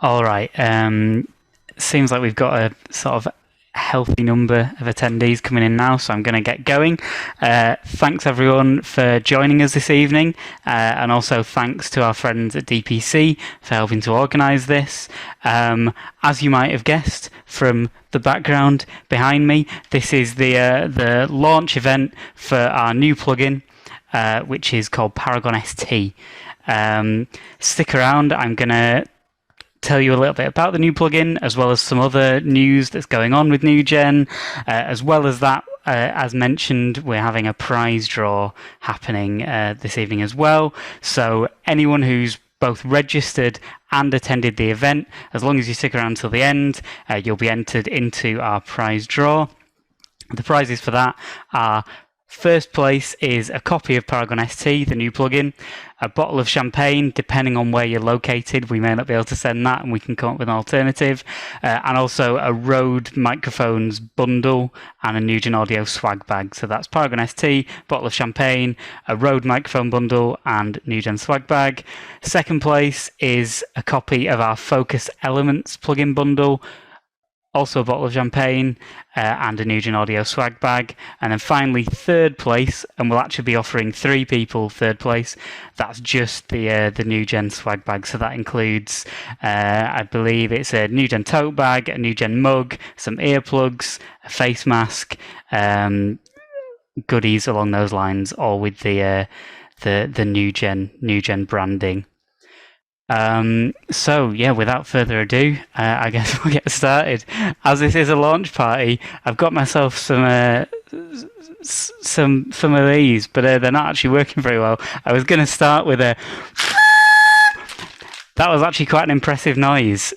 All right. Seems like we've got a sort of healthy number of attendees coming in now, so I'm going to get going. Thanks everyone for joining us this evening, and also thanks to our friends at DPC for helping to organise this. As you might have guessed from the background behind me, this is the launch event for our new plugin, which is called Paragon ST. Stick around, I'm going to tell you a little bit about the new plugin, as well as some other news that's going on with NUGEN. As well as that, as mentioned, we're having a prize draw happening this evening as well. So anyone who's both registered and attended the event, as long as you stick around till the end, you'll be entered into our prize draw. The prizes for that are: first place is a copy of Paragon ST, the new plugin, a bottle of champagne, depending on where you're located. We may not be able to send that, and we can come up with an alternative. And also a Rode microphones bundle and a NUGEN audio swag bag. So that's Paragon ST, bottle of champagne, a Rode microphone bundle, and NUGEN swag bag. Second place is a copy of our Focus Elements plugin bundle, also a bottle of champagne, and a NUGEN audio swag bag. And then finally, third place, and we'll actually be offering 3 people third place. That's just the NUGEN swag bag. So that includes, I believe it's a NUGEN tote bag, a NUGEN mug, some earplugs, a face mask, goodies along those lines, all with the NUGEN branding. So yeah, without further ado, I guess we'll get started. As this is a launch party, I've got myself some of these, but they're not actually working very well. I was going to start with a. That was actually quite an impressive noise.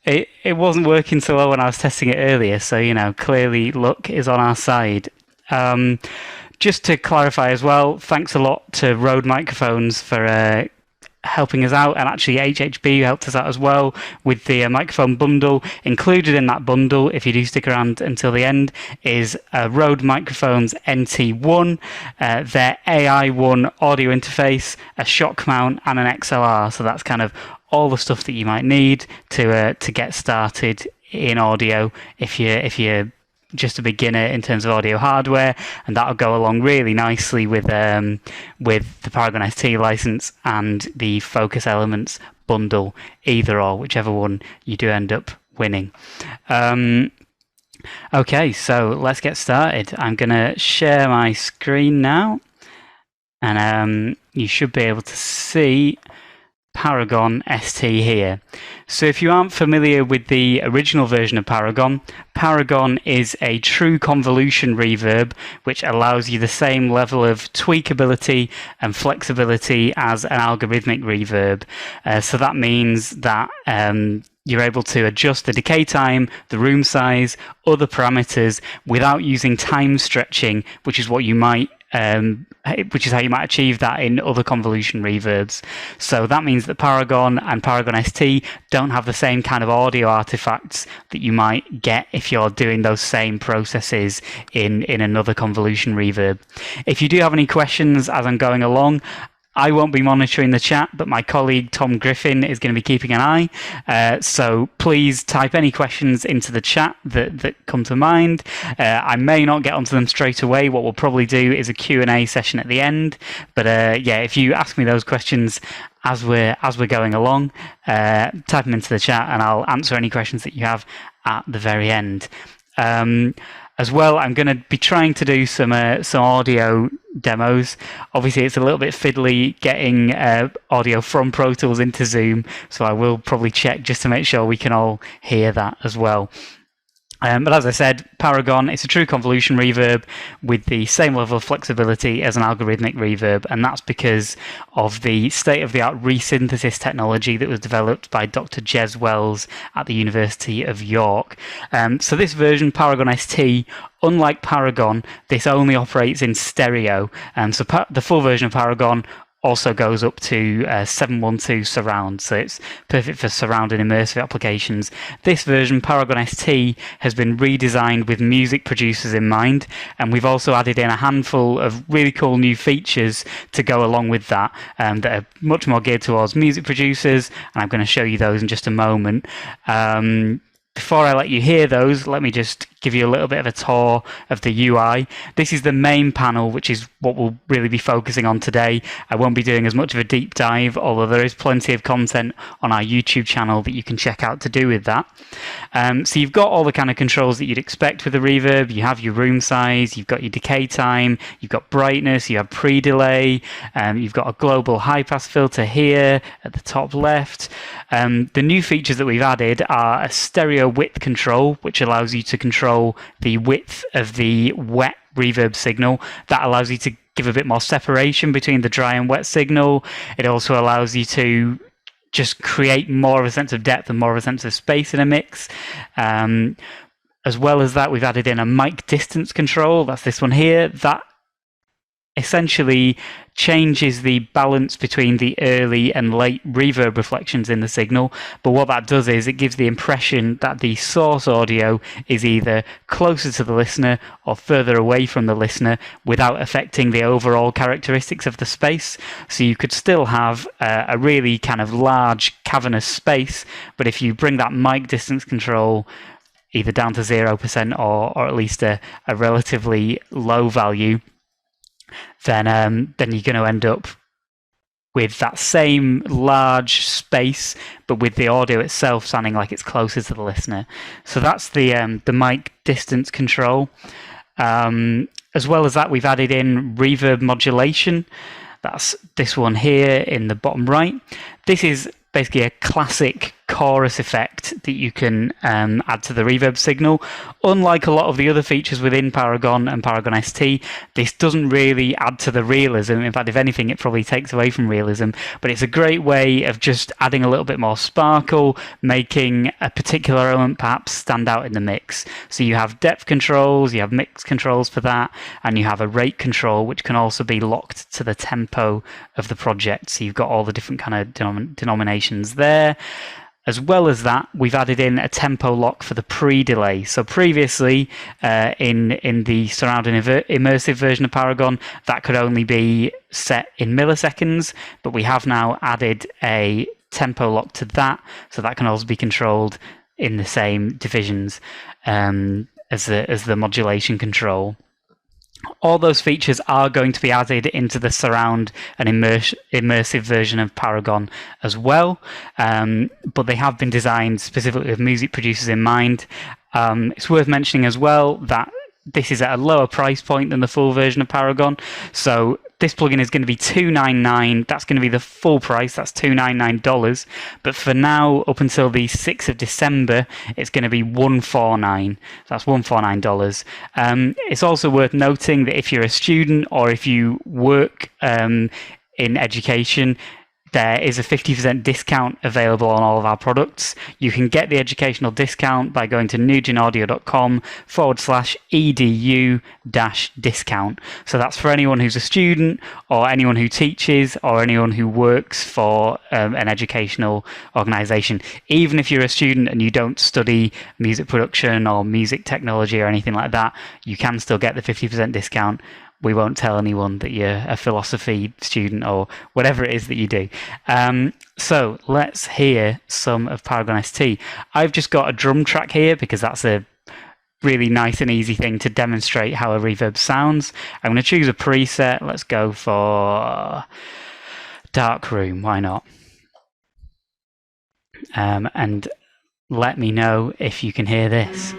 It wasn't working so well when I was testing it earlier, so you know, clearly luck is on our side. Just to clarify as well, thanks a lot to Rode microphones for helping us out, and actually HHB helped us out as well with the microphone bundle. Included in that bundle, if you do stick around until the end, is a Rode Microphones NT1, their AI1 audio interface, a shock mount, and an XLR. So that's kind of all the stuff that you might need to get started in audio if you're just a beginner in terms of audio hardware, and that'll go along really nicely with the Paragon ST license and the Focus Elements bundle, either or, whichever one you do end up winning. Okay, so let's get started. I'm going to share my screen now, and you should be able to see Paragon ST here. So if you aren't familiar with the original version of Paragon, Paragon is a true convolution reverb which allows you the same level of tweakability and flexibility as an algorithmic reverb. So that means that you're able to adjust the decay time, the room size, other parameters without using time stretching, which is what you might which is how you might achieve that in other convolution reverbs. So that means that Paragon and Paragon ST don't have the same kind of audio artifacts that you might get if you're doing those same processes in another convolution reverb. If you do have any questions as I'm going along, I won't be monitoring the chat, but my colleague Tom Griffin is going to be keeping an eye. So please type any questions into the chat that come to mind. I may not get onto them straight away. What we'll probably do is a Q&A session at the end. But yeah, if you ask me those questions as we're going along, type them into the chat, and I'll answer any questions that you have at the very end. As well, I'm going to be trying to do some audio demos. Obviously, it's a little bit fiddly getting audio from Pro Tools into Zoom, so I will probably check just to make sure we can all hear that as well. But as I said, Paragon, it's a true convolution reverb with the same level of flexibility as an algorithmic reverb, and that's because of the state-of-the-art resynthesis technology that was developed by Dr. Jez Wells at the University of York. So this version, Paragon ST, unlike Paragon, this only operates in stereo. So the full version of Paragon also goes up to 712 surround, so it's perfect for surround and immersive applications. This version, Paragon ST, has been redesigned with music producers in mind, and we've also added in a handful of really cool new features to go along with that that are much more geared towards music producers, and I'm going to show you those in just a moment. Before I let you hear those, let me just give you a little bit of a tour of the UI. This is the main panel, which is what we'll really be focusing on today. I won't be doing as much of a deep dive, although there is plenty of content on our YouTube channel that you can check out to do with that. So you've got all the kind of controls that you'd expect with a reverb. You have your room size, you've got your decay time, you've got brightness, you have pre-delay, you've got a global high-pass filter here at the top left. The new features that we've added are a stereo width control, which allows you to control the width of the wet reverb signal. That allows you to give a bit more separation between the dry and wet signal. It also allows you to just create more of a sense of depth and more of a sense of space in a mix. As well as that, we've added in a mic distance control. That's this one here. That essentially changes the balance between the early and late reverb reflections in the signal. But what that does is it gives the impression that the source audio is either closer to the listener or further away from the listener without affecting the overall characteristics of the space. So you could still have a really kind of large cavernous space, but if you bring that mic distance control either down to 0% or at least a relatively low value, then you're going to end up with that same large space, but with the audio itself sounding like it's closer to the listener. So that's the mic distance control. As well as that, we've added in reverb modulation. That's this one here in the bottom right. This is basically a classic chorus effect that you can add to the reverb signal. Unlike a lot of the other features within Paragon and Paragon ST, this doesn't really add to the realism. In fact, if anything, it probably takes away from realism. But it's a great way of just adding a little bit more sparkle, making a particular element perhaps stand out in the mix. So you have depth controls, you have mix controls for that, and you have a rate control, which can also be locked to the tempo of the project. So you've got all the different kind of denominations there. As well as that, we've added in a tempo lock for the pre-delay. So previously, in the surround and immersive version of Paragon, that could only be set in milliseconds, but we have now added a tempo lock to that, so that can also be controlled in the same divisions as the modulation control. All those features are going to be added into the surround and immersive version of Paragon as well, but they have been designed specifically with music producers in mind. It's worth mentioning as well that this is at a lower price point than the full version of Paragon. So this plugin is going to be $299. That's going to be the full price. That's $299. But for now, up until the 6th of December, it's going to be $149. That's $149. It's also worth noting that if you're a student or if you work in education, there is a 50% discount available on all of our products. You can get the educational discount by going to nugenaudio.com/edu-discount. So that's for anyone who's a student or anyone who teaches or anyone who works for an educational organization. Even if you're a student and you don't study music production or music technology or anything like that, you can still get the 50% discount. We won't tell anyone that you're a philosophy student or whatever it is that you do. So let's hear some of Paragon ST. I've just got a drum track here because that's a really nice and easy thing to demonstrate how a reverb sounds. I'm going to choose a preset. Let's go for Dark Room. Why not? And let me know if you can hear this.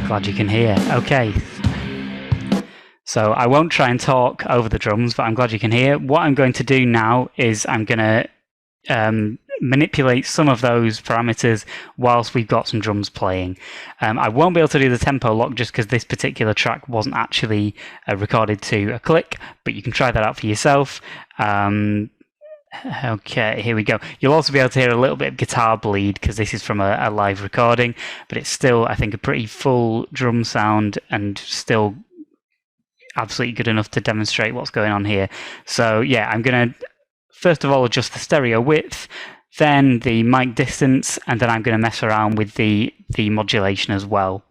Glad you can hear. Okay, so I won't try and talk over the drums, but I'm glad you can hear. What I'm going to do now is I'm going to manipulate some of those parameters whilst we've got some drums playing. I won't be able to do the tempo lock just because this particular track wasn't actually recorded to a click, but you can try that out for yourself. Okay, here we go. You'll also be able to hear a little bit of guitar bleed because this is from a live recording, but it's still, I think, a pretty full drum sound and still absolutely good enough to demonstrate what's going on here. So yeah, I'm going to first of all adjust the stereo width, then the mic distance, and then I'm going to mess around with the modulation as well.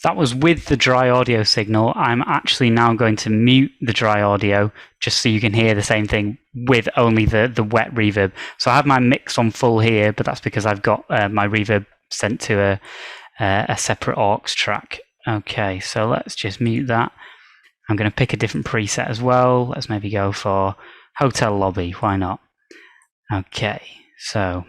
That was with the dry audio signal. I'm actually now going to mute the dry audio just so you can hear the same thing with only the wet reverb. So I have my mix on full here, but that's because I've got my reverb sent to a separate aux track. Okay, so let's just mute that. I'm going to pick a different preset as well. Let's maybe go for Hotel Lobby. Why not? Okay, so...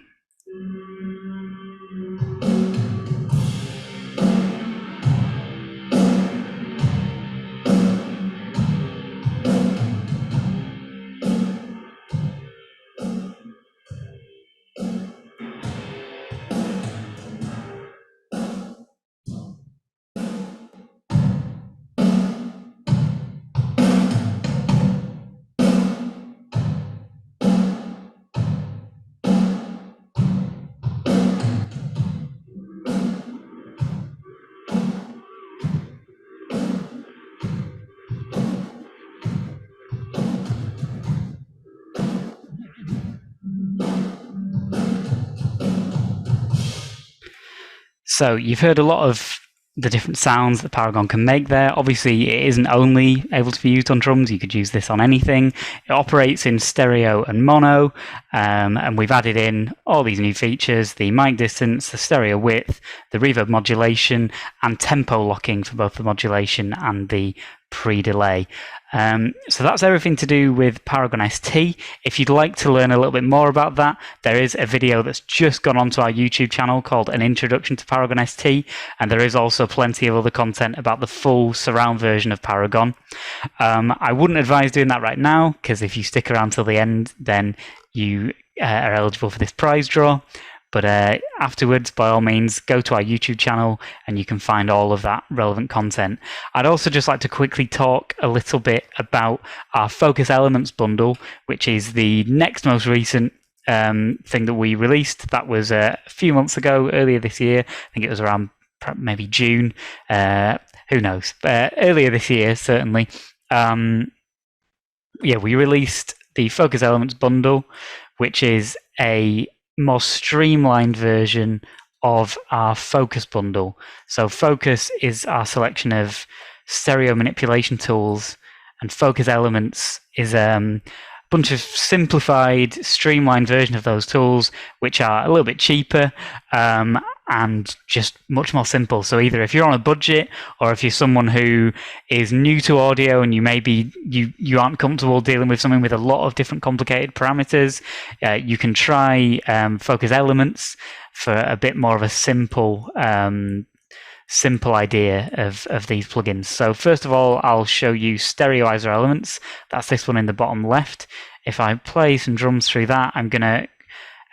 So you've heard a lot of the different sounds that Paragon can make there. Obviously, it isn't only able to be used on drums. You could use this on anything. It operates in stereo and mono, and we've added in all these new features: the mic distance, the stereo width, the reverb modulation, and tempo locking for both the modulation and the pre-delay. So that's everything to do with Paragon ST. If you'd like to learn a little bit more about that, there is a video that's just gone onto our YouTube channel called An Introduction to Paragon ST, and there is also plenty of other content about the full surround version of Paragon. I wouldn't advise doing that right now, because if you stick around till the end, then you are eligible for this prize draw. But afterwards, by all means, go to our YouTube channel and you can find all of that relevant content. I'd also just like to quickly talk a little bit about our Focus Elements bundle, which is the next most recent thing that we released. That was a few months ago, earlier this year. I think it was around maybe June. Who knows? Earlier this year, certainly. Yeah, we released the Focus Elements bundle, which is a more streamlined version of our Focus bundle. So Focus is our selection of stereo manipulation tools, and Focus Elements is a bunch of simplified, streamlined version of those tools, which are a little bit cheaper and just much more simple. So either if you're on a budget, or if you're someone who is new to audio and you aren't comfortable dealing with something with a lot of different complicated parameters, you can try Focus Elements for a bit more of a simple idea of these plugins. So first of all, I'll show you Stereoizer Elements. That's this one in the bottom left. If I play some drums through that, I'm going to,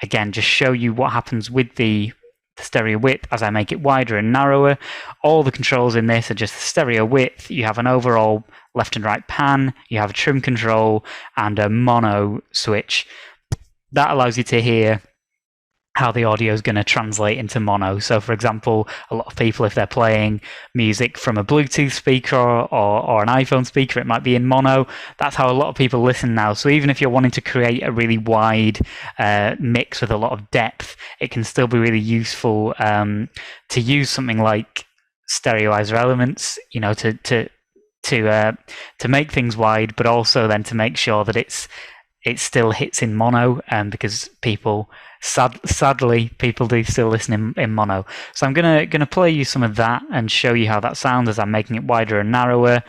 again, just show you what happens with the stereo width as I make it wider and narrower. All the controls in this are just the stereo width. You have an overall left and right pan, you have a trim control, and a mono switch. That allows you to hear how the audio is going to translate into mono. So, for example, a lot of people, if they're playing music from a Bluetooth speaker or an iPhone speaker, it might be in mono. That's how a lot of people listen now. So even if you're wanting to create a really wide mix with a lot of depth, it can still be really useful to use something like stereoizer elements, you know, to make things wide, but also then to make sure that it still hits in mono, because people sadly people do still listen in mono. So I'm gonna play you some of that and show you how that sounds as I'm making it wider and narrower.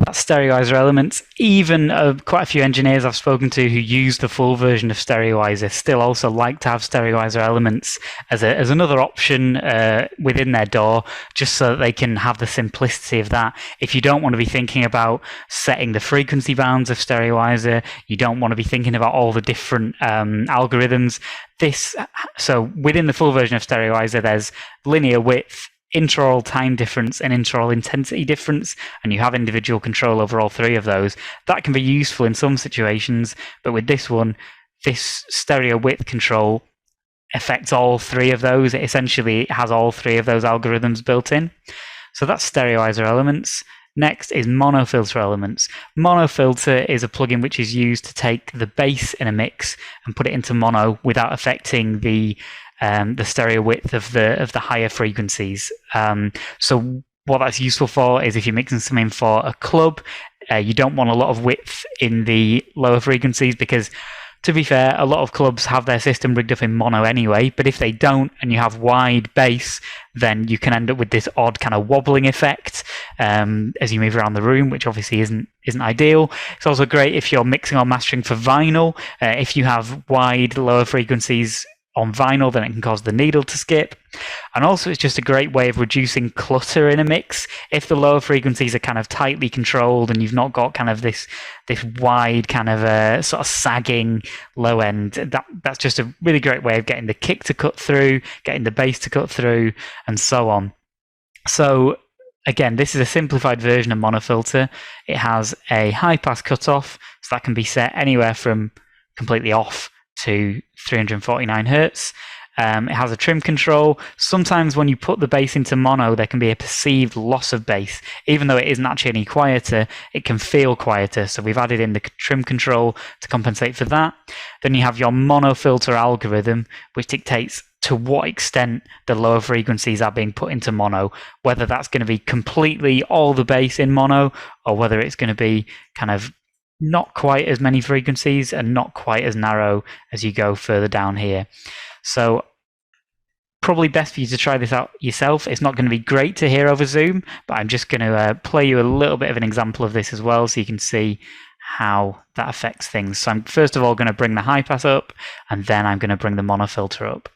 That's stereoizer elements. Even quite a few engineers I've spoken to who use the full version of stereoizer still also like to have stereoizer elements as another option within their DAW, just so that they can have the simplicity of that. If you don't want to be thinking about setting the frequency bounds of stereoizer, you don't want to be thinking about all the different algorithms. So within the full version of stereoizer, there's linear width, intraaural time difference, and intraaural intensity difference, and you have individual control over all three of those. That can be useful in some situations, but with this one, this stereo width control affects all three of those. It essentially has all three of those algorithms built in. So that's stereoizer elements. Next is monofilter elements. Monofilter is a plugin which is used to take the bass in a mix and put it into mono without affecting the stereo width of the higher frequencies. So what that's useful for is if you're mixing something for a club, you don't want a lot of width in the lower frequencies, because to be fair, a lot of clubs have their system rigged up in mono anyway, but if they don't and you have wide bass, then you can end up with this odd kind of wobbling effect as you move around the room, which obviously isn't ideal. It's also great if you're mixing or mastering for vinyl. If you have wide lower frequencies on vinyl, then it can cause the needle to skip. And also it's just a great way of reducing clutter in a mix. If the lower frequencies are kind of tightly controlled and you've not got kind of this wide kind of sort of sagging low end, that's just a really great way of getting the kick to cut through, getting the bass to cut through, and so on. So again, this is a simplified version of monofilter. It has a high pass cutoff, so that can be set anywhere from completely off to 349 hertz. It has a trim control. Sometimes when you put the bass into mono, there can be a perceived loss of bass. Even though it isn't actually any quieter, it can feel quieter. So we've added in the trim control to compensate for that. Then you have your monofilter algorithm, which dictates to what extent the lower frequencies are being put into mono, whether that's going to be completely all the bass in mono, or whether it's going to be kind of not quite as many frequencies and not quite as narrow as you go further down here. So probably best for you to try this out yourself. It's not going to be great to hear over Zoom, but I'm just going to play you a little bit of an example of this as well, so you can see how that affects things. So I'm first of all going to bring the high pass up, and then I'm going to bring the monofilter up.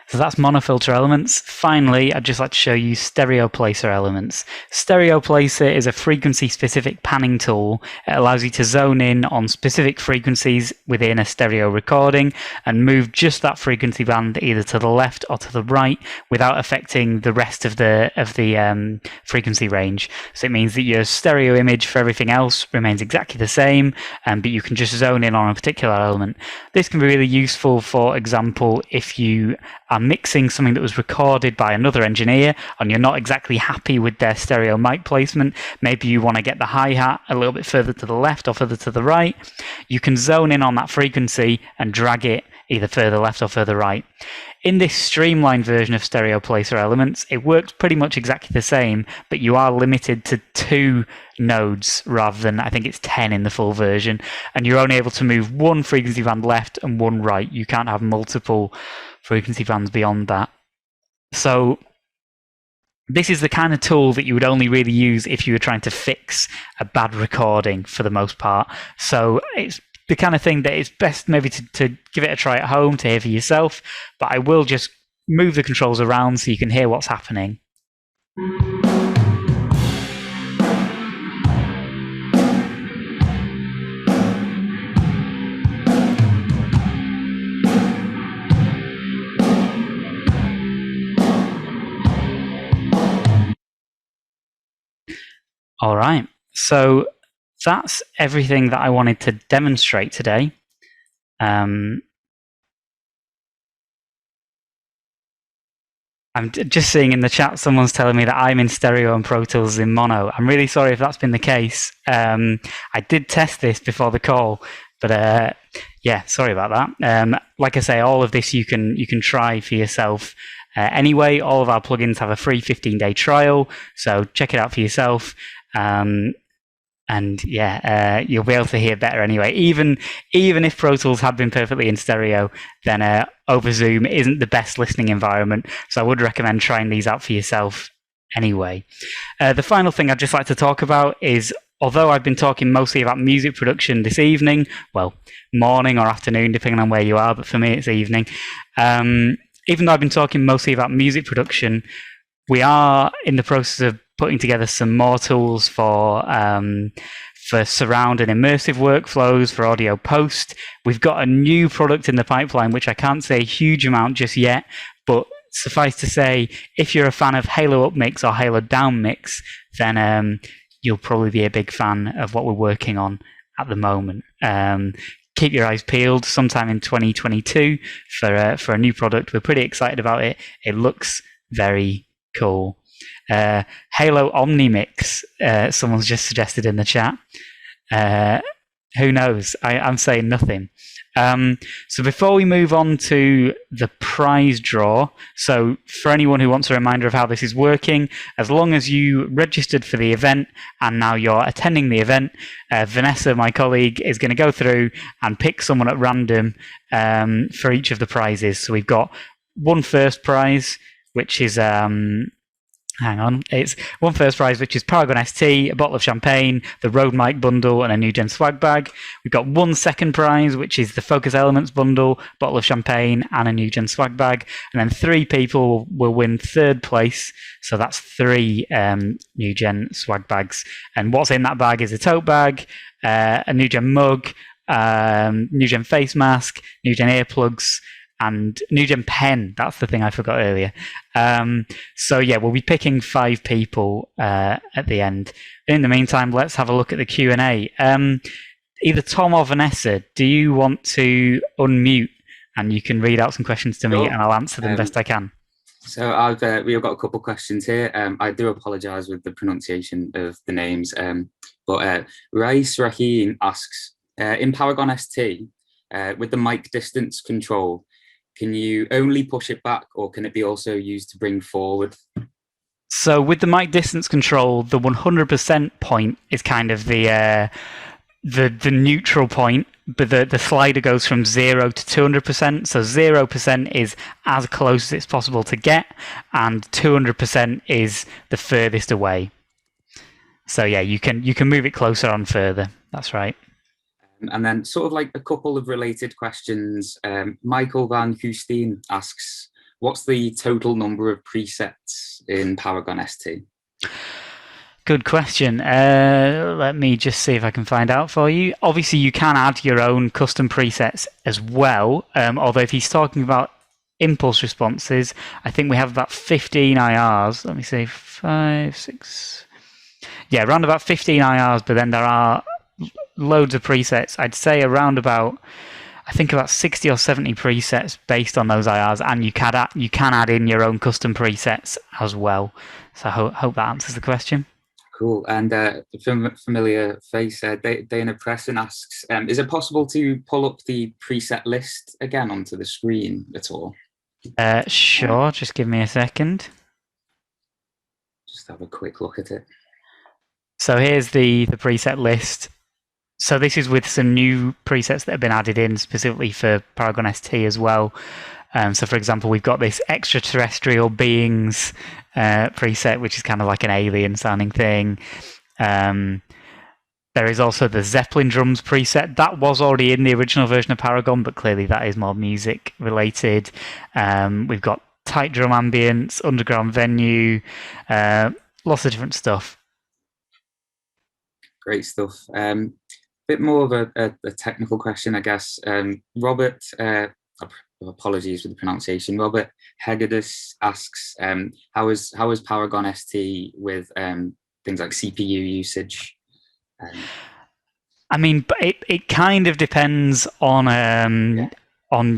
So that's monofilter elements. Finally, I'd just like to show you stereo placer elements. Stereo placer is a frequency-specific panning tool. It allows you to zone in on specific frequencies within a stereo recording and move just that frequency band either to the left or to the right without affecting the rest of the frequency range. So it means that your stereo image for everything else remains exactly the same, but you can just zone in on a particular element. This can be really useful, for example, if you are mixing something that was recorded by another engineer and you're not exactly happy with their stereo mic placement. Maybe you want to get the hi-hat a little bit further to the left or further to the right. You can zone in on that frequency and drag it either further left or further right. in this streamlined version of Stereo Placer Elements, it works pretty much exactly the same, but you are limited to 2 nodes rather than, I think it's 10 in the full version, and you're only able to move 1 frequency band left and 1 right. You can't have multiple frequency bands beyond that. So this is the kind of tool that you would only really use if you were trying to fix a bad recording for the most part. So it's the kind of thing that it's best maybe to give it a try at home to hear for yourself, but I will just move the controls around so you can hear what's happening. All right, so that's everything that I wanted to demonstrate today. I'm just seeing in the chat, someone's telling me that I'm in stereo and Pro Tools in mono. I'm really sorry if that's been the case. I did test this before the call, but yeah, sorry about that. Like I say, all of this you can try for yourself. Anyway, all of our plugins have a free 15-day trial, so check it out for yourself. And yeah, you'll be able to hear better anyway. Even if Pro Tools had been perfectly in stereo, then over Zoom isn't the best listening environment. So I would recommend trying these out for yourself anyway. The final thing I'd just like to talk about is, although I've been talking mostly about music production this evening, well, morning or afternoon, depending on where you are, but for me it's evening. Even though I've been talking mostly about music production, we are in the process of putting together some more tools for surround and immersive workflows for audio post. We've got a new product in the pipeline, which I can't say a huge amount just yet, but suffice to say, if you're a fan of Halo Up Mix or Halo Down Mix, then you'll probably be a big fan of what we're working on at the moment. Keep your eyes peeled sometime in 2022 for a new product. We're pretty excited about it. It looks very cool. Halo Omnimix, someone's just suggested in the chat. Who knows? I'm saying nothing. So before we move on to the prize draw, so for anyone who wants a reminder of how this is working, as long as you registered for the event and now you're attending the event, Vanessa, my colleague, is going to go through and pick someone at random for each of the prizes. So we've got one first prize, which is it's one first prize, which is Paragon ST, a bottle of champagne, the Rode mic bundle, and a NUGEN swag bag. We've got one second prize, which is the Focus Elements bundle, bottle of champagne, and a NUGEN swag bag. And then 3 people will win third place. So that's 3 NUGEN swag bags. And what's in that bag is a tote bag, a NUGEN mug, NUGEN face mask, NUGEN earplugs, and NUGEN pen. That's the thing I forgot earlier. So yeah, we'll be picking 5 people at the end. In the meantime, let's have a look at the Q&A. Either Tom or Vanessa, do you want to unmute and you can read out some questions to me and I'll answer them best I can? So we've got a couple of questions here. I do apologise with the pronunciation of the names, but Rais Raheen asks, in Paragon ST, with the mic distance control, can you only push it back or can it be also used to bring forward? So with the mic distance control, the 100% point is kind of the neutral point, but the slider goes from 0 to 200%. So 0% is as close as it's possible to get, and 200% is the furthest away. So yeah, you can move it closer on further. That's right. And then sort of like a couple of related questions. Michael Van Hoosteen asks, what's the total number of presets in Paragon ST? Good question. Let me just see if I can find out for you. Obviously, you can add your own custom presets as well. Although if he's talking about impulse responses, I think we have about 15 IRs. Let me see, 5, 6. Yeah, around about 15 IRs, but then there are loads of presets. I'd say around about, I think about 60 or 70 presets based on those IRs, and you can add in your own custom presets as well. So I hope that answers the question. Cool. And familiar face, Dana Preston asks, is it possible to pull up the preset list again onto the screen at all? Sure, just give me a second. Just have a quick look at it. So here's the preset list. So this is with some new presets that have been added in specifically for Paragon ST as well. So for example, we've got this extraterrestrial beings preset, which is kind of like an alien sounding thing. There is also the Zeppelin drums preset. That was already in the original version of Paragon, but clearly that is more music related. We've got tight drum ambience, underground venue, lots of different stuff. Great stuff. Bit more of a technical question, I guess. Robert, apologies for the pronunciation. Robert Hegedus asks, how is Paragon ST with things like CPU usage? I mean, it kind of depends on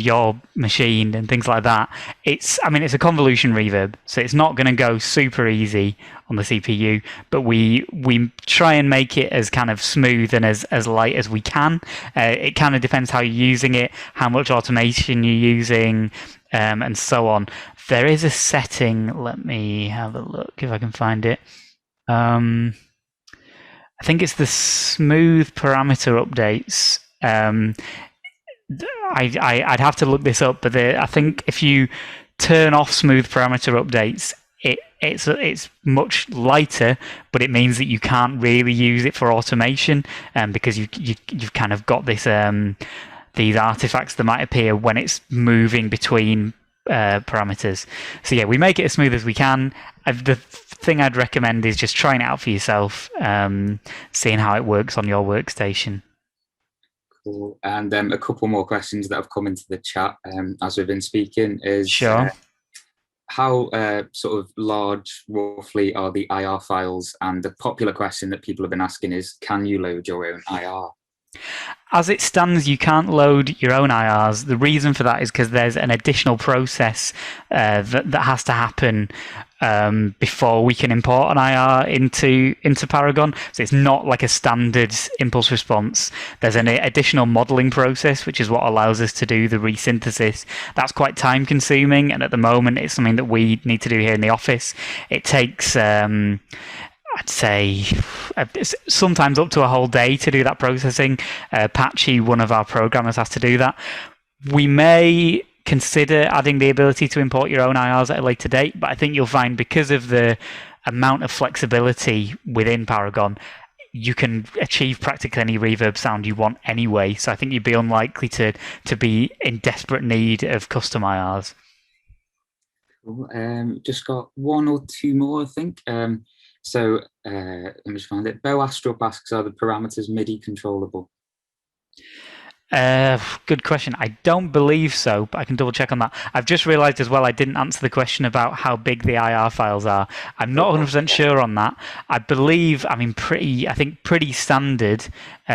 your machine and things like that. It's a convolution reverb, so it's not going to go super easy on the CPU, but we try and make it as kind of smooth and as light as we can. It kind of depends how you're using it, how much automation you're using, and so on. There is a setting, let me have a look if I can find it. I think it's the smooth parameter updates. I'd have to look this up, but I think if you turn off smooth parameter updates, it's much lighter, but it means that you can't really use it for automation, because you've kind of got this these artifacts that might appear when it's moving between parameters. So yeah, we make it as smooth as we can. The thing I'd recommend is just trying it out for yourself, seeing how it works on your workstation. Cool. And a couple more questions that have come into the chat as we've been speaking is, sure. How sort of large roughly are the IR files? And the popular question that people have been asking is, can you load your own IR? As it stands, you can't load your own IRs. The reason for that is because there's an additional process that has to happen before we can import an IR into Paragon. So it's not like a standard impulse response. There's an additional modeling process, which is what allows us to do the resynthesis. That's quite time consuming, and at the moment it's something that we need to do here in the office. It takes I'd say sometimes up to a whole day to do that processing. Patchy, one of our programmers, has to do that. We may consider adding the ability to import your own IRs at a later date, but I think you'll find because of the amount of flexibility within Paragon, you can achieve practically any reverb sound you want anyway. So I think you'd be unlikely to be in desperate need of custom IRs. Cool. Just got one or two more, I think. So let me just find it. Bo Astrup asks, are the parameters MIDI controllable? Good question. I don't believe so, but I can double check on that. I've just realized as well I didn't answer the question about how big the IR files are. I'm not 100% sure on that. I believe, pretty standard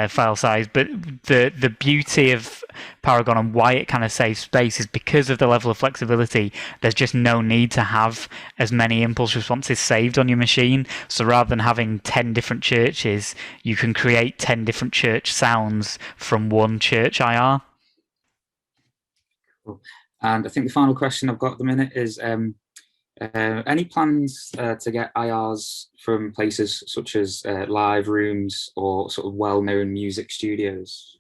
file size, but the beauty of Paragon and why it kind of saves space is because of the level of flexibility. There's just no need to have as many impulse responses saved on your machine. So rather than having 10 different churches, you can create 10 different church sounds from one church IR. Cool. And I think the final question I've got at the minute is, any plans to get IRs from places such as live rooms or sort of well-known music studios?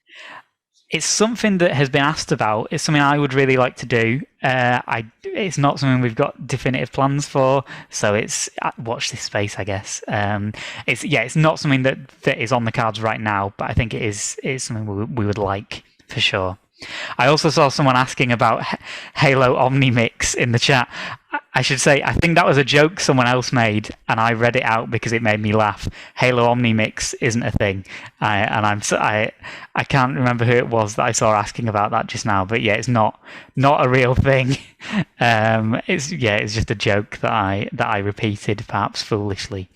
It's something that has been asked about. It's something I would really like to do. It's not something we've got definitive plans for, so it's watch this space, I guess. It's not something that is on the cards right now, but I think it is something we would like for sure. I also saw someone asking about Halo Omnimix in the chat. I should say, I think that was a joke someone else made, and I read it out because it made me laugh. Halo Omnimix isn't a thing, I can't remember who it was that I saw asking about that just now. But yeah, it's not a real thing. It's just a joke that I repeated, perhaps foolishly.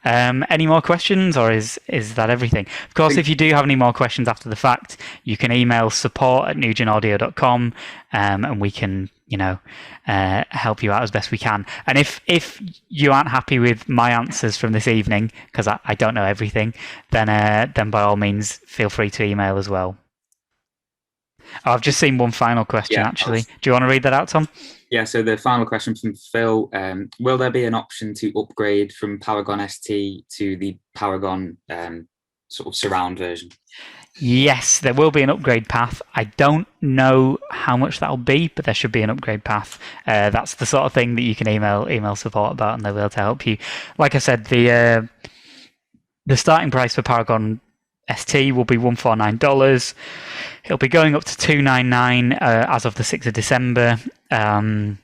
Any more questions, or is that everything? Of course, if you do have any more questions after the fact, you can email support@nugenaudio.com, and we can help you out as best we can. And if you aren't happy with my answers from this evening, because I don't know everything, then by all means feel free to email as well. Oh, I've just seen one final question, actually. Do you want to read that out, Tom? Yeah, so the final question from Phil, will there be an option to upgrade from Paragon ST to the Paragon sort of surround version? Yes, there will be an upgrade path. I don't know how much that'll be, but there should be an upgrade path. That's the sort of thing that you can email support about, and they'll be able to help you. Like I said, the starting price for Paragon ST will be $149. It'll be going up to $299 as of the 6th of December. And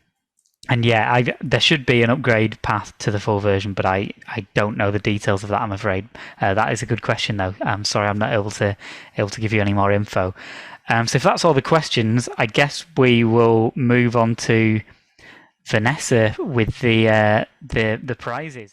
yeah, there should be an upgrade path to the full version, but I don't know the details of that, I'm afraid. That is a good question, though. I'm sorry I'm not able to give you any more info. So if that's all the questions, I guess we will move on to Vanessa with the prizes.